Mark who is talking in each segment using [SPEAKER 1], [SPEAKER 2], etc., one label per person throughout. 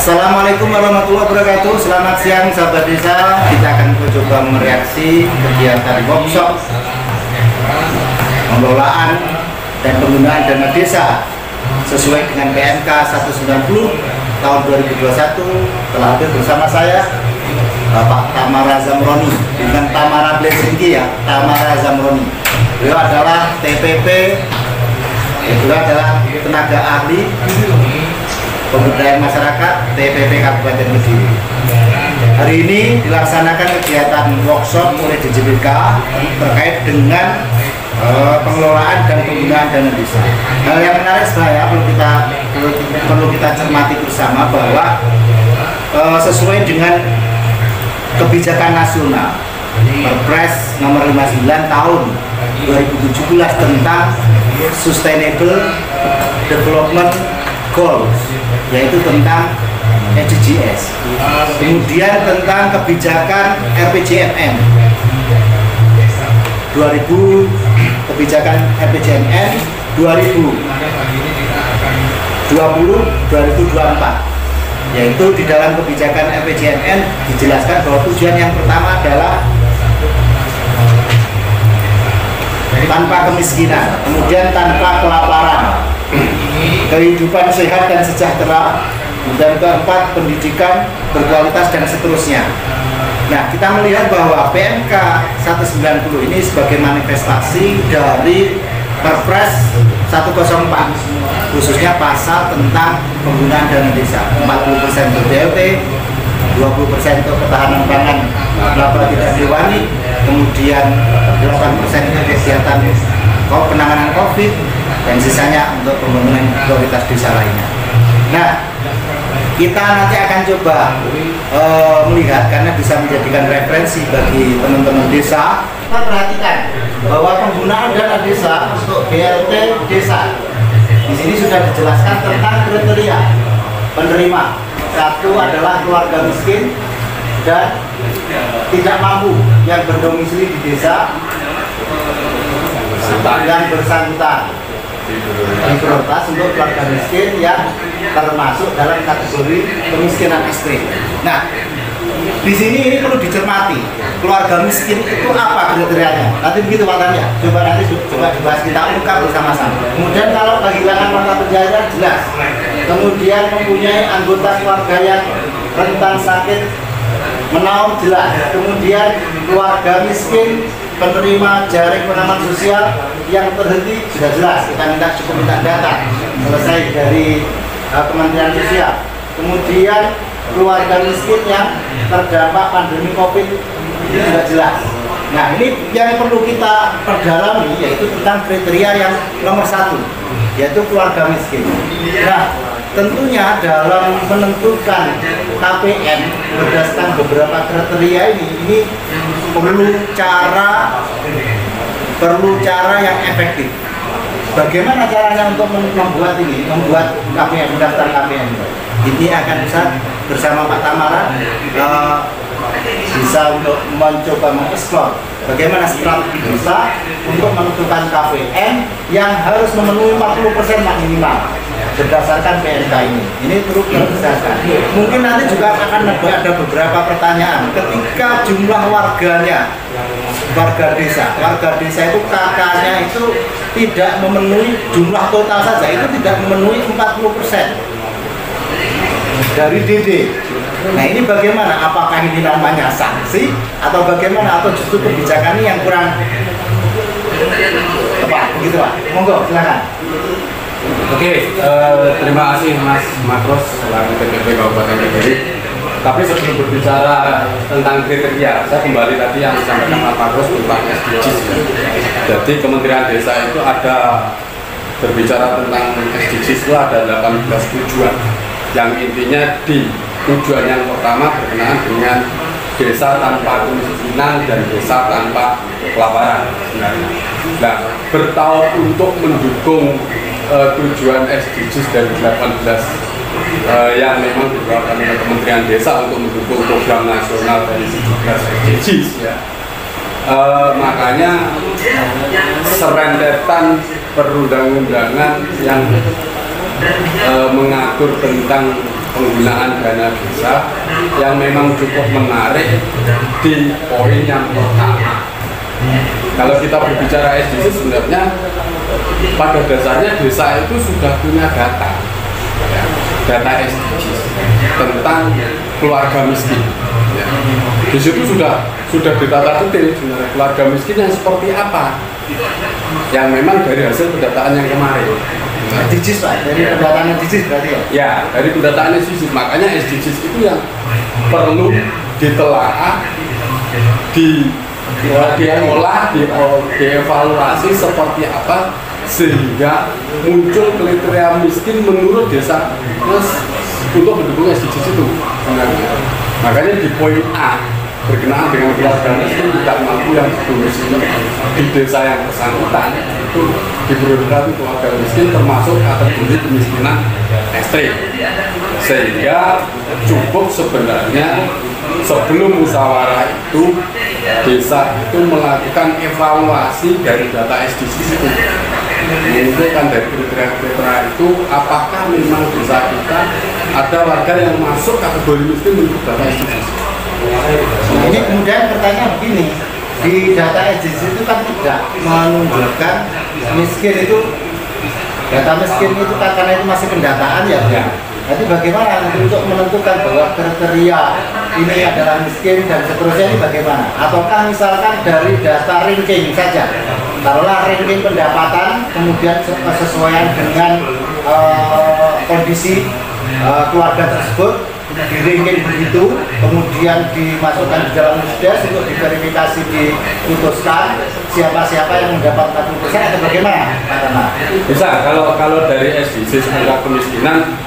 [SPEAKER 1] Assalamualaikum warahmatullahi wabarakatuh. Selamat siang sahabat desa. Kita akan mencoba mereaksi kegiatan workshop pengelolaan dan penggunaan dana desa sesuai dengan PMK 190 tahun 2021. Telah hadir bersama saya Bapak Tamara Zamroni dengan Tamara Blessingki ya, Tamara Zamroni. Beliau adalah TPP, beliau adalah tenaga ahli pemberdayaan masyarakat TPP Kabupaten Kediri. Hari ini dilaksanakan kegiatan workshop oleh DJBK terkait dengan pengelolaan dan penggunaan dana desa. Hal yang menarik sebenarnya perlu kita cermati bersama bahwa sesuai dengan kebijakan nasional Perpres nomor 59 tahun 2017 tentang Sustainable Development Goals, yaitu tentang SDGs. Kemudian tentang kebijakan RPJMN 2024, yaitu di dalam kebijakan RPJMN dijelaskan bahwa tujuan yang pertama adalah tanpa kemiskinan, kemudian tanpa kelaparan, kehidupan sehat dan sejahtera, dan keempat pendidikan berkualitas dan seterusnya. Nah, kita melihat bahwa PMK 190 ini sebagai manifestasi dari Perpres 104, khususnya pasal tentang penggunaan dana desa, 40% untuk BLT, 20% untuk ketahanan pangan laba tidak hewani, kemudian 8% untuk kegiatan penanganan COVID, dan sisanya untuk pembangunan prioritas desa lainnya. Nah, kita nanti akan coba melihat, karena bisa menjadikan referensi bagi teman-teman desa. Kita perhatikan bahwa penggunaan dana desa untuk BLT desa di sini sudah dijelaskan tentang kriteria penerima. Satu adalah keluarga miskin dan tidak mampu yang berdomisili di desa yang bersangkutan. Prioritas untuk keluarga miskin yang termasuk dalam kategori kemiskinan ekstrim. Nah, di sini ini perlu dicermati, keluarga miskin itu apa kriterianya? Nanti begitu Pak Tanya, coba nanti dibahas, kita ungkap bersama-sama. Kemudian kalau kehilangan mata pencaharian jelas. Kemudian mempunyai anggota keluarga yang rentan sakit menaun jelas. Kemudian keluarga miskin penerima jaring pengaman sosial yang terhenti sudah jelas. Kita cukup minta data selesai dari Kementerian Sosial. Kemudian keluarga miskin yang terdampak pandemi COVID ini sudah jelas. Nah, ini yang perlu kita perdalami, yaitu tentang kriteria yang nomor 1, yaitu keluarga miskin. Nah, tentunya dalam menentukan KPM berdasarkan beberapa kriteria ini perlu cara yang efektif. Bagaimana caranya untuk membuat KPM, mendaftar KPM? Ini akan bisa bersama Pak Tamara bisa untuk mencoba mengeksplor bagaimana strategi desa untuk menentukan KPM yang harus memenuhi 40% minimal berdasarkan PMK ini. Ini perlu berdasarkan. Mungkin nanti juga akan ada beberapa pertanyaan ketika jumlah warga desa itu kakaknya itu tidak memenuhi jumlah total saja, itu tidak memenuhi 40% dari DD. Nah, ini bagaimana? Apakah ini namanya sanksi atau bagaimana, atau justru kebijakan ini yang kurang tepat? Begitu Pak. Monggo silakan.
[SPEAKER 2] Oke, terima kasih Mas Makros selaku TPP Kabupaten Kediri. Tapi sebelum berbicara tentang kriteria, saya kembali tadi yang disampaikan Mas Makros tentang SDGs. Jadi Kementerian Desa itu ada berbicara tentang SDGs itu ada 18 tujuan, yang intinya di tujuan yang pertama berkenaan dengan desa tanpa kemiskinan dan desa tanpa kelaparan sebenarnya. Nah, bertahun untuk mendukung tujuan SDGs dari 18 yang memang dikeluarkan oleh Kementerian Desa untuk mendukung program nasional dari 17 SDGs ya. Makanya serentetan perundang-undangan yang mengatur tentang penggunaan dana desa yang memang cukup menarik di poin yang pertama. Kalau kita berbicara SDGs sebenarnya pada dasarnya desa itu sudah punya data, ya, data SDGs tentang keluarga miskin. Ya. Di situ sudah ditata detail sebenarnya keluarga miskin yang seperti apa, yang memang dari hasil pendataan yang kemarin.
[SPEAKER 1] SDGs Pak, dari pendataan SDGs berarti ya?
[SPEAKER 2] Ya, dari pendataan SDGs. Makanya SDGs itu yang perlu ditelaah, diolah, dievaluasi seperti apa sehingga muncul kriteria miskin menurut desa untuk mendukung SDGs itu sebenarnya. Makanya di poin A berkenaan dengan keluarga miskin tidak mampu yang domisili di desa yang bersangkutan itu diprioritaskan keluarga miskin termasuk kategori kemiskinan ekstrim, sehingga cukup sebenarnya sebelum musyawarah itu desa itu melakukan evaluasi dari data SDGs itu, mengumpulkan dari kriteria itu apakah memang desa kita ada warga yang masuk kategori miskin menurut data SDGs.
[SPEAKER 1] Nah, ini kemudian pertanyaan begini, di data SDGs itu kan tidak menunjukkan miskin itu, data miskin itu kan karena itu masih pendataan ya. Jadi bagaimana untuk menentukan bahwa kriteria ini adalah miskin dan seterusnya ini bagaimana? Ataukah misalkan dari data ranking saja, taruhlah ranking pendapatan, kemudian sesuaian dengan kondisi keluarga tersebut, di ranking begitu, kemudian dimasukkan di dalam musdes untuk diverifikasi, diputuskan siapa-siapa yang mendapat 40% atau bagaimana?
[SPEAKER 2] Bisa, kalau dari SDGs angka kemiskinan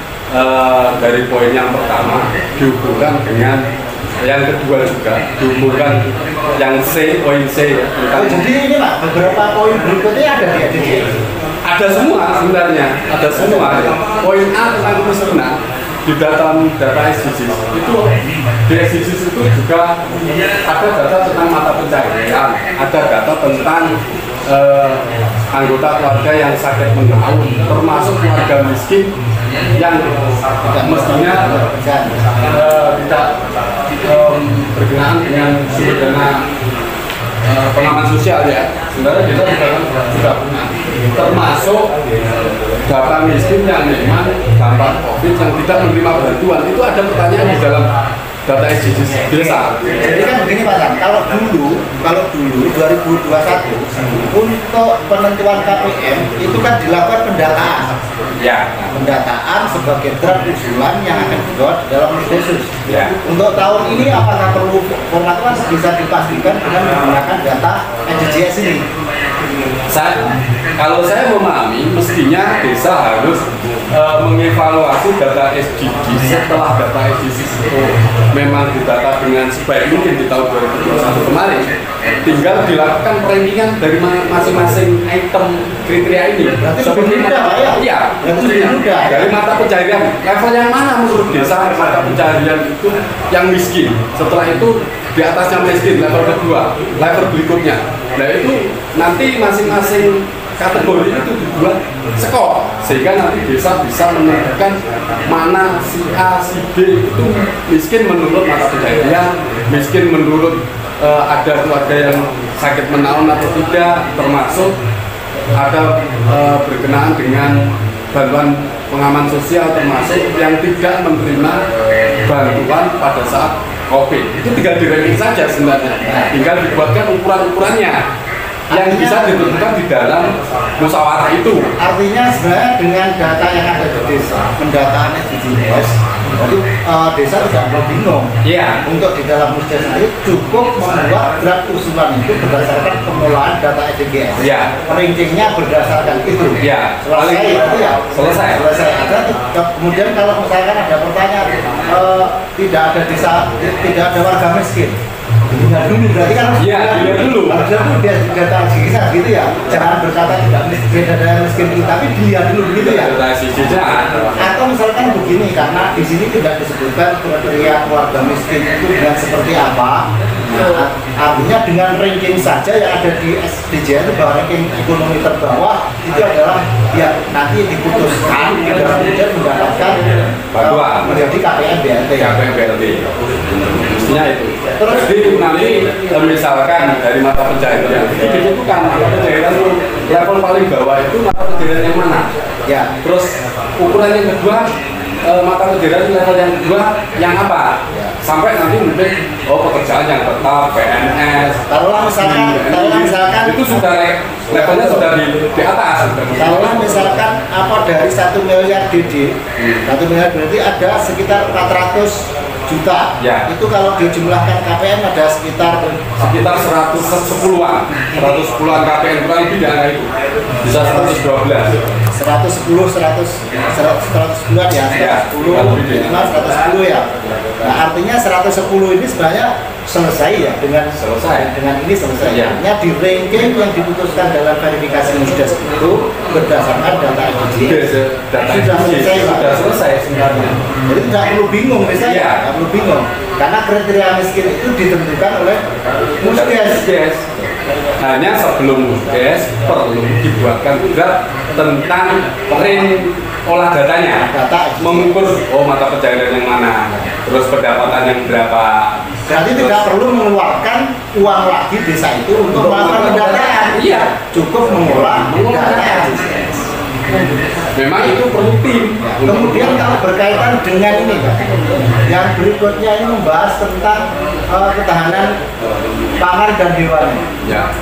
[SPEAKER 2] dari poin yang pertama dihubungkan dengan yang kedua juga dihubungkan yang C, poin C ya.
[SPEAKER 1] Jadi ini Pak, beberapa poin berikutnya ada di SDGs.
[SPEAKER 2] Ada semua sebenarnya, ada semua ya. Poin A tentang kemiskinan di data SDGs itu, di SDGs itu juga ada data tentang mata pencaharian, ada data tentang anggota keluarga yang sakit menaun, termasuk keluarga miskin yang mestinya tidak berkenaan dengan sumber dana pengaman sosial ya. Sebenarnya kita juga punya, termasuk data miskin yang memang dampak COVID yang tidak menerima bantuan. Itu ada pertanyaan di dalam data SDGs desa.
[SPEAKER 1] Jadi kan begini Pak Tan, kalau dulu 2021 untuk penentuan KPM itu kan dilakukan pendataan.
[SPEAKER 2] Ya.
[SPEAKER 1] Pendataan sebagai draft usulan yang akan dibawa di dalam Musdesus.
[SPEAKER 2] Ya.
[SPEAKER 1] Untuk tahun ini apakah perlu formatnya bisa dipastikan dengan menggunakan data SDGs ini?
[SPEAKER 2] Kalau saya memahami, mestinya desa harus mengevaluasi data SDGs setelah data SDGs itu memang didata dengan sebaik mungkin di tahun 2021 kemarin. Tinggal dilakukan rankingan dari masing-masing item kriteria ini.
[SPEAKER 1] Berarti seperti mudah Pak ya?
[SPEAKER 2] Iya, mudah. Dari mata pencaharian, level yang mana menurut desa mata pencaharian itu yang miskin. Setelah itu di atasnya miskin, level kedua, level berikutnya. Nah itu nanti masing-masing kategori itu dibuat skor sehingga nanti desa bisa menentukan mana si A, si B itu miskin menurut mata pencaharian, miskin menurut ada keluarga yang sakit menaun atau tidak, termasuk ada berkenaan dengan bantuan pengaman sosial, termasuk yang tidak menerima bantuan pada saat COVID. Itu tinggal di-ranking saja sebenarnya, tinggal dibuatkan ukuran-ukurannya yang bisa ditentukan di dalam musyawarah itu.
[SPEAKER 1] Artinya sebenarnya dengan data yang ada di desa, pendataannya di DJS, itu desa tidak perlu bingung.
[SPEAKER 2] Iya.
[SPEAKER 1] Untuk di dalam musdes itu cukup membuat draft usulan itu berdasarkan pengolahan data SDGs.
[SPEAKER 2] Iya.
[SPEAKER 1] Rankingnya berdasarkan itu.
[SPEAKER 2] Iya.
[SPEAKER 1] Selesai itu ya.
[SPEAKER 2] Selesai.
[SPEAKER 1] Kemudian kalau misalkan ada pertanyaan, tidak ada desa, tidak ada warga miskin. Dilihat dulu, berarti kan
[SPEAKER 2] iya, dilihat dulu.
[SPEAKER 1] Harusnya tuh dia data SDGs gitu ya. Jangan berkata tidak miskin, ada yang miskin itu, tapi dilihat dulu begitu ya. Atau misalkan begini, karena di sini tidak disebutkan kriteria keluarga miskin itu dengan seperti apa. Nah, artinya dengan ranking saja yang ada di SDGs itu bahwa ranking ekonomi terbawah itu adalah yang nanti diputuskan agar kemudian mendapatkan
[SPEAKER 2] bantuan
[SPEAKER 1] menjadi KPM BLT.
[SPEAKER 2] KPM BLT. Mestinya itu.
[SPEAKER 1] Terus
[SPEAKER 2] jadi nanti misalkan dari mata pencairan itu ditentukan mata pencairan level paling bawah itu mata pencairan yang mana.
[SPEAKER 1] Ya.
[SPEAKER 2] Terus ukuran yang kedua mata pencairan level yang kedua yang apa? Ya. Sampai nanti mungkin pekerjaan yang tetap PNS.
[SPEAKER 1] Kalau misalkan
[SPEAKER 2] itu sudah levelnya sudah di atas.
[SPEAKER 1] Kalau misalkan apa dari 1 miliar DD, 1 miliar berarti ada sekitar 400 juta.
[SPEAKER 2] Ya.
[SPEAKER 1] Itu kalau dijumlahkan KPM ada sekitar
[SPEAKER 2] 110-an. 110-an KPM kurang lebih dari itu. Bisa 112.
[SPEAKER 1] 110-an ya. 110 ya. Nah, artinya 110 ini sebenarnya selesai ya dengan ini selesai.
[SPEAKER 2] Ya.
[SPEAKER 1] Artinya di ranking yang diputuskan dalam verifikasi Musdes itu berdasarkan data IDG sudah selesai sebenarnya. Jadi tidak perlu bingung misalnya, tidak perlu bingung karena kriteria miskin itu ditentukan oleh Musdes.
[SPEAKER 2] Hanya sebelum Musdes perlu dibuatkan juga tentang olah datanya, mengukur mata pencairan yang mana, terus pendapatan yang berapa.
[SPEAKER 1] Berarti tidak perlu mengeluarkan uang lagi desa itu untuk melakukan pendataan.
[SPEAKER 2] Iya,
[SPEAKER 1] cukup mengolah data.
[SPEAKER 2] Memang itu perlu tim.
[SPEAKER 1] Kemudian kalau berkaitan dengan ini, yang berikutnya ini membahas tentang ketahanan pangan dan hewani.
[SPEAKER 2] Ya.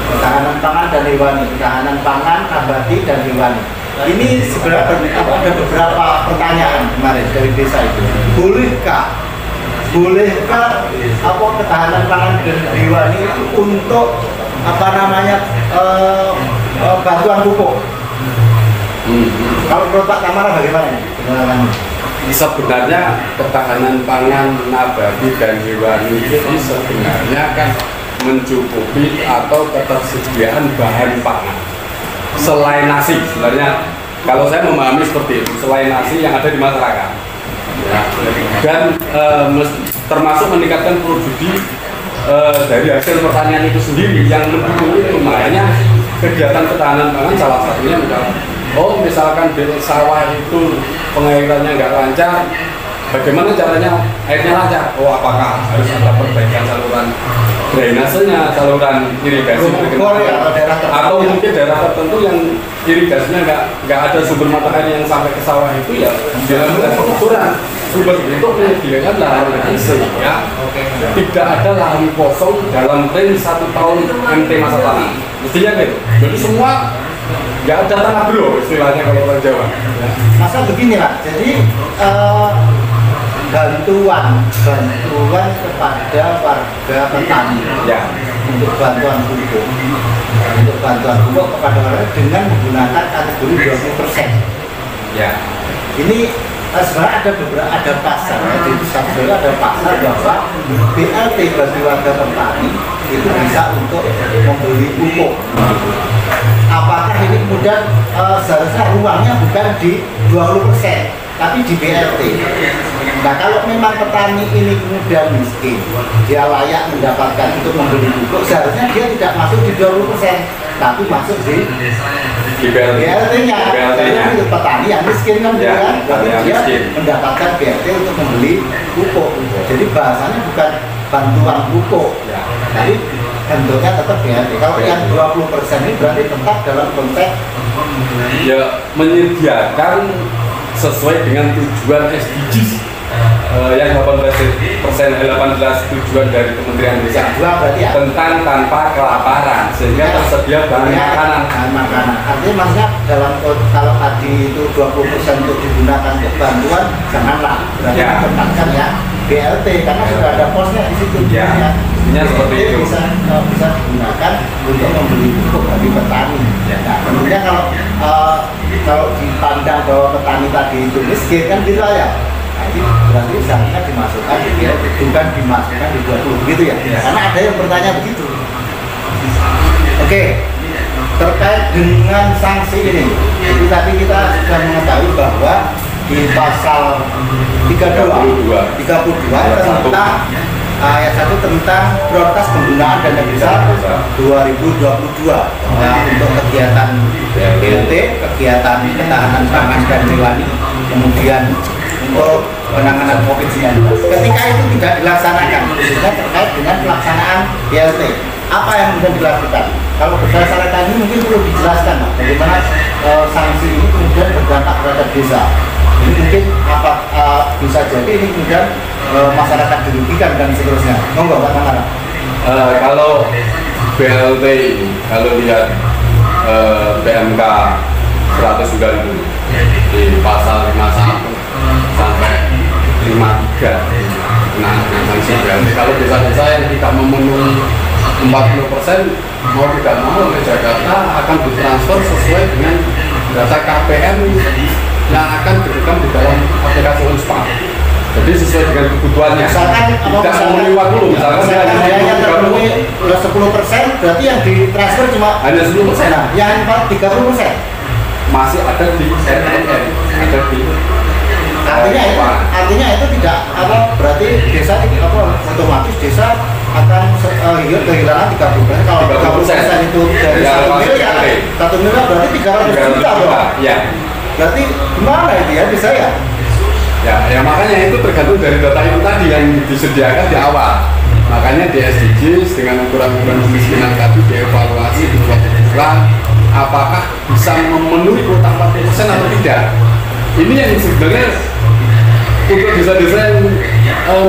[SPEAKER 1] Ketahanan pangan dan hewani, ketahanan pangan, nabati dan hewani. Ini sebenarnya ada beberapa pertanyaan kemarin dari desa itu. Bolehkah ketahanan pangan dan hewani itu untuk bantuan pupuk? Kalau menurut Pak Tamara bagaimana?
[SPEAKER 2] Sebenarnya ketahanan pangan nabati dan hewani ini sebenarnya kan mencukupi atau ketersediaan bahan pangan selain nasi. Sebenarnya kalau saya memahami seperti itu, selain nasi yang ada di masyarakat ya. Dan termasuk meningkatkan produksi dari hasil pertanian itu sendiri yang mendukung itu. Makanya kegiatan ketahanan pangan salah satunya misalkan di sawah itu pengairannya nggak lancar, bagaimana caranya airnya lancar? Apakah harus ada perbaikan saluran drainasenya, saluran irigasi atau mungkin daerah tertentu yang irigasinya nggak ada sumber mata air yang sampai ke sawah itu ya dilakukan pengukuran sumber untuk menyediakan lahan lagi sehingga tidak ada lahan kosong dalam range 1 tahun MT masa tanam. Mestinya gitu. Jadi semua nggak ada tanah bro istilahnya kalau orang Jawa.
[SPEAKER 1] Masa begini lah, jadi bantuan kepada warga petani ya untuk bantuan pupuk kepada warga dengan menggunakan kategori 20%. Ya. Ini sebenarnya ada pasar ya, di Sabtu ada pasar bahwa BLT bagi warga petani itu bisa untuk membeli pupuk. Apakah ini kemudian seharusnya ruangnya bukan di 20%? Tapi di BLT. Nah, kalau memang petani ini kemudian miskin, dia layak mendapatkan untuk membeli pupuk, seharusnya dia tidak masuk di 20%, tapi masuk di BLT-nya. Itu petani yang miskin kan, ya, tapi dia mendapatkan BLT untuk membeli pupuk. Jadi bahasanya bukan bantuan pupuk, tapi bentuknya tetap BLT. Kalau yang 20% ini berarti tetap dalam konteks
[SPEAKER 2] ya menyediakan sesuai dengan tujuan SDGs yang 18 tujuan dari Kementerian Desa tentang tanpa kelaparan sehingga tersedia bahan makanan.
[SPEAKER 1] Artinya maksudnya kalau tadi itu 20% untuk digunakan untuk bantuan, janganlah berarti ditempatkan ya BLT karena sudah ada posnya di situ.
[SPEAKER 2] Ya, seperti itu
[SPEAKER 1] bisa digunakan untuk membeli pupuk bagi petani. Nah, tentunya kalau dipandang bahwa petani tadi itu miskin kan gitu ya. Berarti seharusnya dimasukkan di BLT, bukan dimasukkan di 20 gitu ya. Karena ada yang bertanya begitu. Oke, terkait dengan sanksi ini, itu tadi kita sudah mengetahui bahwa di pasal 32 tentang ayat 1 tentang prioritas penggunaan dana desa 2022 untuk kegiatan BLT, kegiatan ketahanan pangan dan hewani kemudian untuk penanganan COVID-19. Ketika itu tidak dilaksanakan, khususnya terkait dengan pelaksanaan BLT, apa yang kemudian dilakukan? Kalau berdasarkan ini mungkin perlu dijelaskan, Pak, bagaimana sanksi ini kemudian berdampak terhadap desa. Ini mungkin apa bisa jadi ini kemudian masyarakat dirugikan dan seterusnya. Monggo Pak Tamara.
[SPEAKER 2] Kalau BLT ini, kalau lihat PMK 190 di pasal 51 sampai 53 sanksi BLT. Kalau desa-desa yang tidak memenuhi 40% mau tidak mau ke Jakarta akan ditransfer sesuai dengan data KPM yang akan direkam di dalam aplikasi Unspa. Jadi sesuai dengan kebutuhannya.
[SPEAKER 1] Misalkan
[SPEAKER 2] tidak memenuhi 40, misalkan
[SPEAKER 1] hanya terpenuhi 10%, berarti yang ditransfer cuma
[SPEAKER 2] hanya 10%.
[SPEAKER 1] Nah, yang 30%
[SPEAKER 2] masih ada di RMN, ada di
[SPEAKER 1] artinya itu tidak berarti desa otomatis desa akan kehilangan 30%. Kalau 30% itu dari 1 miliar berarti 300 juta loh.
[SPEAKER 2] Ya.
[SPEAKER 1] Berarti gimana itu ya bisa ya?
[SPEAKER 2] Ya makanya itu tergantung dari data itu tadi yang disediakan di awal. Makanya di SDGs dengan ukuran-ukuran kemiskinan tadi dievaluasi di ukuran apakah bisa memenuhi kuota 40% atau tidak. Ini yang sebenarnya untuk desa-desa yang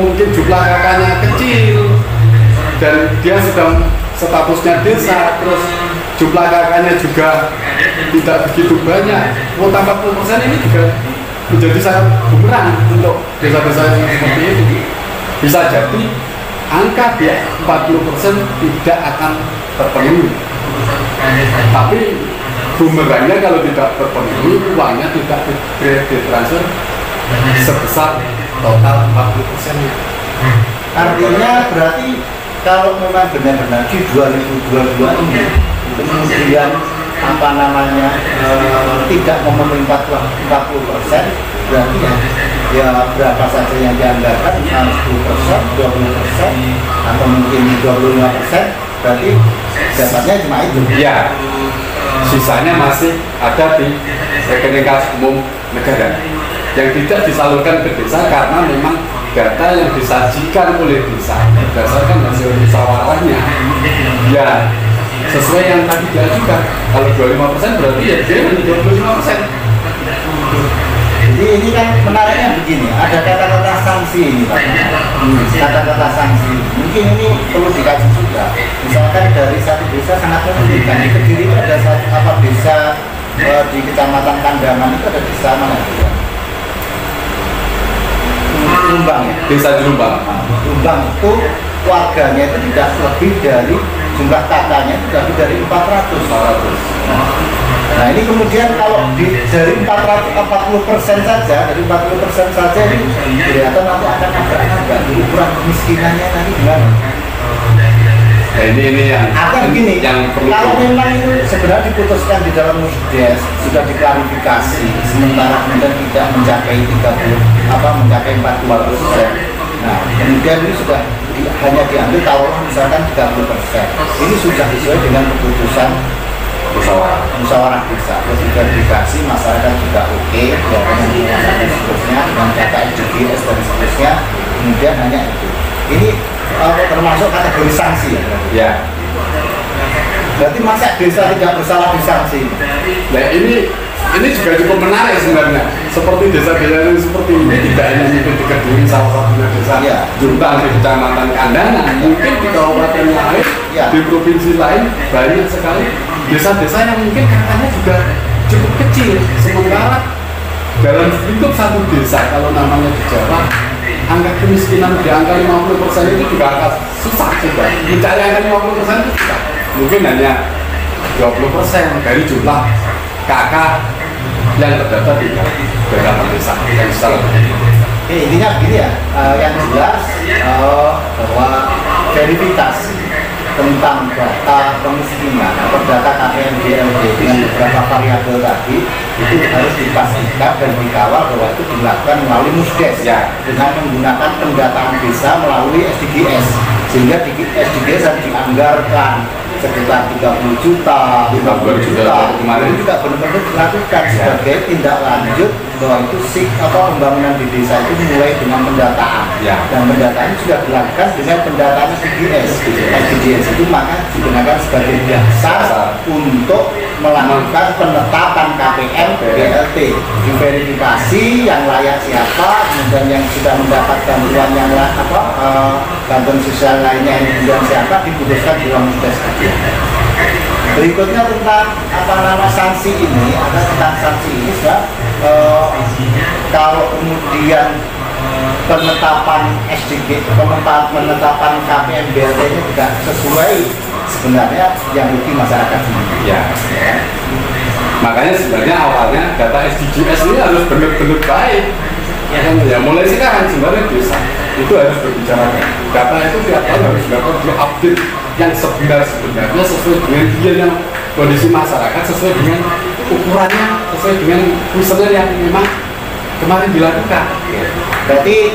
[SPEAKER 2] mungkin jumlah kakaknya kecil dan dia sedang statusnya desa, terus jumlah kakaknya juga tidak begitu banyak, kuota 40% ini juga menjadi sangat bumerang untuk desa-desa yang seperti itu. Bisa jadi angka di 40% tidak akan terpenuhi, tapi bumerangnya kalau tidak terpenuhi, uangnya tidak ditransfer sebesar total 40%-nya.
[SPEAKER 1] Artinya berarti kalau memang benar-benar di 2022 ini kemudian tidak memenuhi 40%, berarti ya berapa saja yang dianggarkan 10%, 20% atau mungkin 25%, berarti dapatnya cuma itu.
[SPEAKER 2] Ya, sisanya masih ada di rekening kas umum negara yang tidak disalurkan ke desa karena memang data yang disajikan oleh desa berdasarkan hasil musyawarahnya ya sesuai yang tadi diajukan. Kalau 25% berarti ya dia 25%.
[SPEAKER 1] Jadi ini kan menariknya begini, ada kata-kata sanksi ini Pak. Kata-kata sanksi mungkin ini perlu dikaji juga. Misalkan dari satu desa sangat memungkinkan di Kediri itu ada desa di Kecamatan Kandangan itu ada desa mana juga? Lumbang ya?
[SPEAKER 2] Desa Lumbang.
[SPEAKER 1] Lumbang itu warganya itu tidak lebih dari jumlah kakaknya itu lebih dari 400. Nah ini kemudian kalau dari 40% saja, dari 40% saja ini kelihatan nanti akan agak ukuran kemiskinannya nanti gimana?
[SPEAKER 2] Nah, ini yang perlu.
[SPEAKER 1] Kalau memang itu sebenarnya diputuskan di dalam musdes sudah diklarifikasi, sementara kemudian tidak mencapai 40%. Nah kemudian ini sudah hanya diambil taruh misalkan 30%. Ini sudah sesuai dengan keputusan musyawarah desa. Terus verifikasi masyarakat juga oke, ya dengan dan seterusnya dengan data SDGs dan seterusnya. Kemudian hanya itu. Ini termasuk kategori sanksi ya?
[SPEAKER 2] Ya.
[SPEAKER 1] Berarti masa desa tidak bersalah disanksi?
[SPEAKER 2] Nah ini juga cukup menarik sebenarnya. Seperti desa-desa yang seperti ini tidak hanya itu di Kediri salah satunya desa Juntang di Kecamatan Kandangan, mungkin di kabupaten lain, di provinsi lain banyak sekali desa-desa yang mungkin katanya juga cukup kecil. Sementara dalam lingkup satu desa kalau namanya di Jawa, angka kemiskinan di angka 50% itu juga agak susah juga. Mencari angka 50% itu susah. Mungkin hanya 20% dari jumlah kakak yang terdaftar di beberapa desa yang besar.
[SPEAKER 1] Intinya begini ya, yang jelas bahwa verifikasi tentang data kemiskinan atau data KPM BLT dengan beberapa variabel tadi itu harus dipastikan dan dikawal bahwa itu dilakukan melalui musdes dengan menggunakan pendataan desa melalui SDGs, sehingga di SDGs harus dianggarkan sekitar 30 juta, 50 juta kemarin juga benar-benar dilakukan sebagai tindak lanjut bahwa itu pembangunan di desa itu mulai dengan pendataan dan pendataan juga dilakukan dengan pendataan SDGs. SDGs itu maka digunakan sebagai dasar untuk melakukan penetapan KPM BLT, diverifikasi yang layak siapa, kemudian yang sudah mendapat bantuan yang bantuan sosial lainnya yang siapa diputuskan di ruang tes. Berikutnya tentang sanksi ini, tentang sanksi ini kalau kemudian penetapan SDG, penetapan KPM BLT-nya tidak sesuai, sebenarnya yang rugi masyarakat sendiri.
[SPEAKER 2] Ya. Makanya sebenarnya awalnya data SDGs ini harus benar-benar baik. Ya, mulai sekarang sebenarnya desa itu harus berbicara. Data itu tiap tahun harus dilakukan update yang sebenarnya sesuai dengan yang kondisi masyarakat, sesuai dengan ukurannya, sesuai dengan kuesioner yang memang kemarin dilakukan.
[SPEAKER 1] Berarti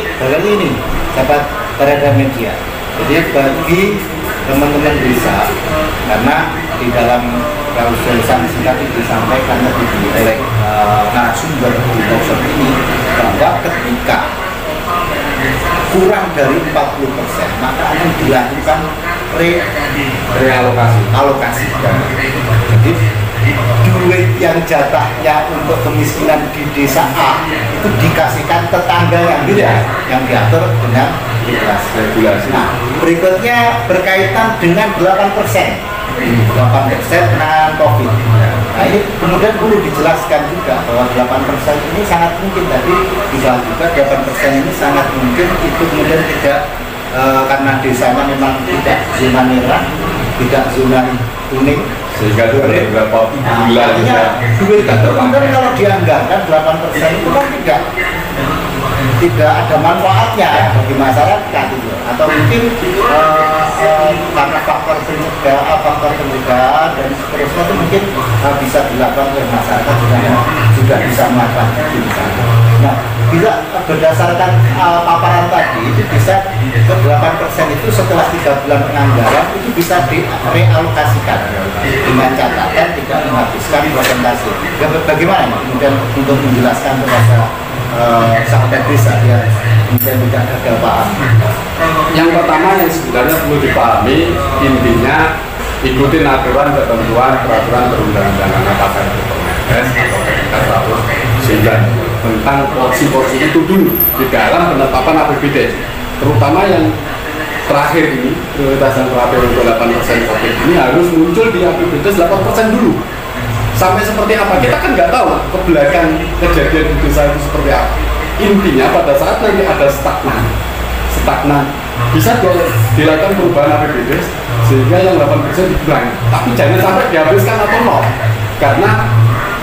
[SPEAKER 1] ini dapat berada media. Jadi bagi teman-teman desa, karena di dalam klausul sanksi tadi disampaikan oleh narasumber di klausul ini bahwa ketika kurang dari 40% maka akan dilakukan realokasi. Jadi duit yang jatahnya untuk kemiskinan di desa A itu dikasihkan tetangga yang beda, yang diatur dengan regulasi. Nah, berikutnya berkaitan dengan 8% penanganan COVID. Nah, ini kemudian perlu dijelaskan juga bahwa 8% ini sangat mungkin tadi dibahas juga 8% ini sangat mungkin itu kemudian tidak karena desanya memang tidak zona merah, tidak zona kuning,
[SPEAKER 2] sehingga beberapa bulan
[SPEAKER 1] duit itu kemudian kalau dianggarkan 8% itu kan tidak ada manfaatnya bagi masyarakat itu. Atau mungkin karena faktor pencegahan dan seterusnya itu mungkin bisa dilakukan oleh masyarakat juga bisa melakukan itu. Nah, bila berdasarkan paparan tadi itu bisa ke 8% itu setelah 3 bulan penganggaran itu bisa direalokasikan dengan catatan tidak menghabiskan persentase. Bagaimana kemudian untuk menjelaskan kepada sahabat desa biar kemudian tidak gagal paham?
[SPEAKER 2] Yang pertama yang sebenarnya perlu dipahami, intinya ikutin aturan ketentuan peraturan perundang-undangan pasal itu Permenkes atau Permenkes 109 tentang porsi-porsi itu dulu di dalam penetapan APBD, terutama yang terakhir ini prioritas yang terakhir untuk 8% COVID ini harus muncul di APBD 8% dulu. Sampai seperti apa kita kan nggak tahu ke belakang kejadian di desa itu seperti apa. Intinya pada saat nanti ada stagnan bisa dilakukan perubahan APBD sehingga yang 8% dikurangi, tapi jangan sampai dihabiskan atau nol, karena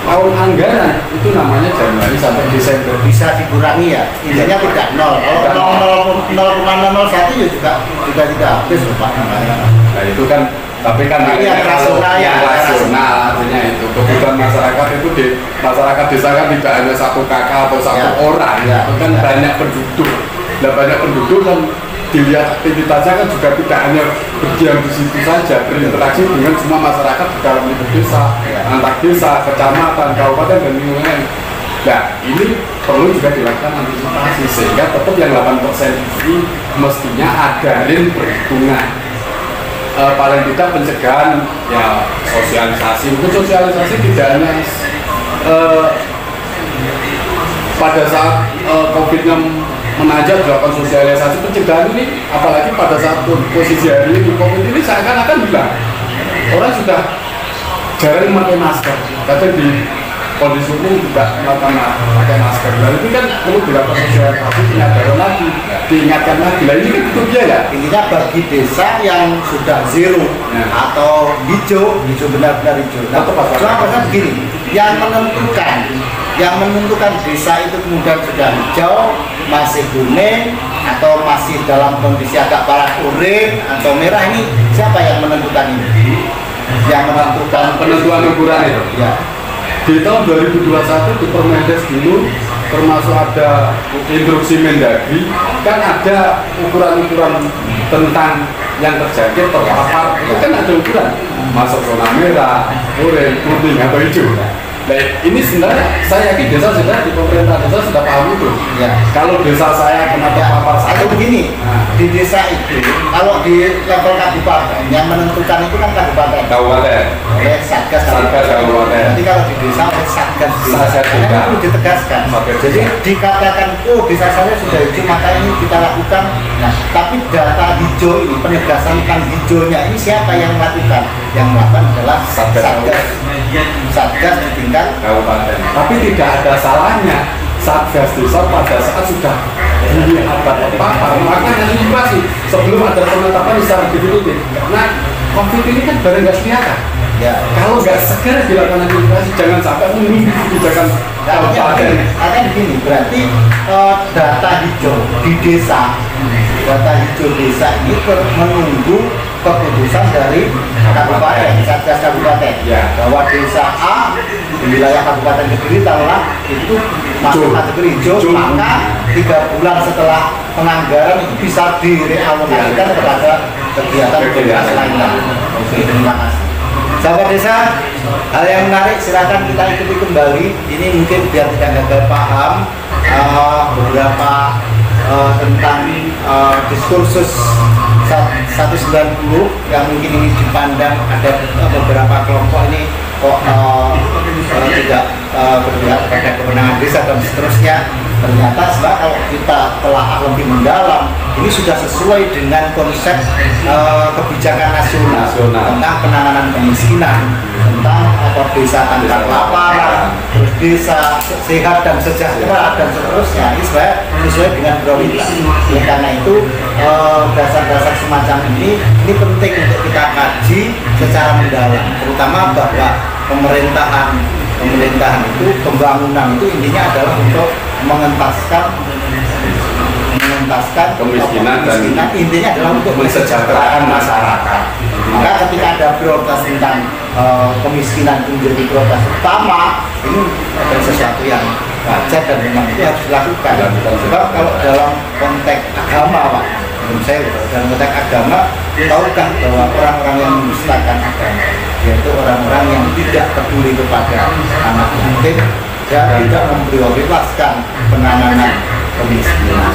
[SPEAKER 2] tahun anggaran itu namanya Januari sampai Desember
[SPEAKER 1] bisa dikurangi ya, intinya tidak nol. Kalau 0,001 ya juga tidak habis Pak.
[SPEAKER 2] Nah itu kan, tapi kan
[SPEAKER 1] yang rasional
[SPEAKER 2] artinya itu kebutuhan masyarakat itu di masyarakat desa kan tidak hanya satu kakak atau satu orang, itu kan banyak penduduk. Nah banyak penduduk kan dilihat aktivitasnya kan juga tidak hanya berdiam di situ saja, berinteraksi dengan semua masyarakat di dalam lingkup desa, antar desa, kecamatan, kabupaten dan lingkungan. Nah ini perlu juga dilakukan antisipasi sehingga tetap yang 8% ini mestinya ada perhitungan. Paling tidak pencegahan ya sosialisasi, mungkin sosialisasi tidak hanya pada saat COVID-nya menajak dilakukan sosialisasi pencegahan ini, apalagi pada saat posisi hari ini COVID ini seakan-akan bilang orang sudah jarang memakai masker, kadang di kondisi umum tidak melakukan pakai masker. Dan itu kan perlu dilakukan sosialisasi, penyadaran lagi, diingatkan lagi. Nah ini kan itu biaya.
[SPEAKER 1] Intinya bagi desa yang sudah zero atau hijau benar-benar hijau. Nah, cuma begini, yang menentukan desa itu kemudian sudah hijau, masih kuning, atau masih dalam kondisi agak parah kuning atau merah, ini siapa yang menentukan ini? Yang menentukan
[SPEAKER 2] penentuan ukuran itu?
[SPEAKER 1] Ya.
[SPEAKER 2] Di tahun 2021 di Permenkes dulu termasuk ada instruksi Mendagri, kan ada ukuran-ukuran tentang yang terjangkit terpapar, itu kan ada ukuran masuk zona merah, oranye, kuning atau hijau. Nah, ini sebenarnya saya yakin desa sudah di pemerintah desa sudah paham itu.
[SPEAKER 1] Ya.
[SPEAKER 2] Kalau desa saya kena terpapar
[SPEAKER 1] Atau begini, di desa itu kalau di level kabupaten yang menentukan itu kan kabupaten oleh satgas
[SPEAKER 2] kabupaten.
[SPEAKER 1] Jadi kalau di desa oleh satgas
[SPEAKER 2] Satgas
[SPEAKER 1] desa,
[SPEAKER 2] desa.
[SPEAKER 1] itu ditegaskan. Jadi dikatakan oh desa saya sudah hijau maka ini kita lakukan. Nah, tapi data hijau ini penegasan tentang hijaunya ini siapa yang melakukan? Yang melakukan adalah satgas di tingkat
[SPEAKER 2] kabupaten. Tapi tidak ada salahnya satgas desa pada saat sudah ada terpapar melakukan antisipasi sebelum ada penetapan secara definitif. Karena COVID ini kan barang nggak kelihatan.
[SPEAKER 1] ya.
[SPEAKER 2] Kalau nggak segera dilakukan antisipasi, jangan sampai menunggu kebijakan kabupaten.
[SPEAKER 1] Artinya begini, berarti data hijau di desa, data hijau desa ini menunggu keputusan dari kabupaten, satgas kabupaten,
[SPEAKER 2] Ya.
[SPEAKER 1] bahwa desa A di wilayah Kabupaten Kediri taruhlah itu masuk kategori hijau, maka 3 bulan setelah penganggaran itu bisa direalokasikan kepada kegiatan lainnya. Oke, terima kasih. Sahabat desa, hal yang menarik silakan kita ikuti kembali. Ini mungkin biar tidak gagal paham beberapa tentang diskursus 190 yang mungkin ini dipandang ada beberapa kelompok ini kok tidak berpihak pada kemenangan desa dan seterusnya. Ternyata setelah kalau kita telah lebih mendalam, ini sudah sesuai dengan konsep kebijakan nasional tentang penanganan kemiskinan, tentang desa tanpa kelaparan, terus desa sehat dan sejahtera dan seterusnya. Ini sesuai dengan prioritas. Karena itu dasar-dasar semacam ini penting untuk kita kaji secara mendalam, terutama bahwa pemerintahan itu, pembangunan itu intinya adalah untuk mengentaskan
[SPEAKER 2] kemiskinan dan
[SPEAKER 1] intinya adalah untuk
[SPEAKER 2] mensejahterakan masyarakat.
[SPEAKER 1] Maka ketika ada prioritas tentang kemiskinan itu menjadi prioritas utama, ini adalah sesuatu yang wajar dan memang itu harus dilakukan. Sebab kalau dalam konteks agama, Pak, menurut saya dalam konteks agama, tahukah bahwa orang-orang yang mendustakan agama, yaitu orang-orang yang tidak peduli kepada anak yatim dan tidak memprioritaskan penanganan kemiskinan.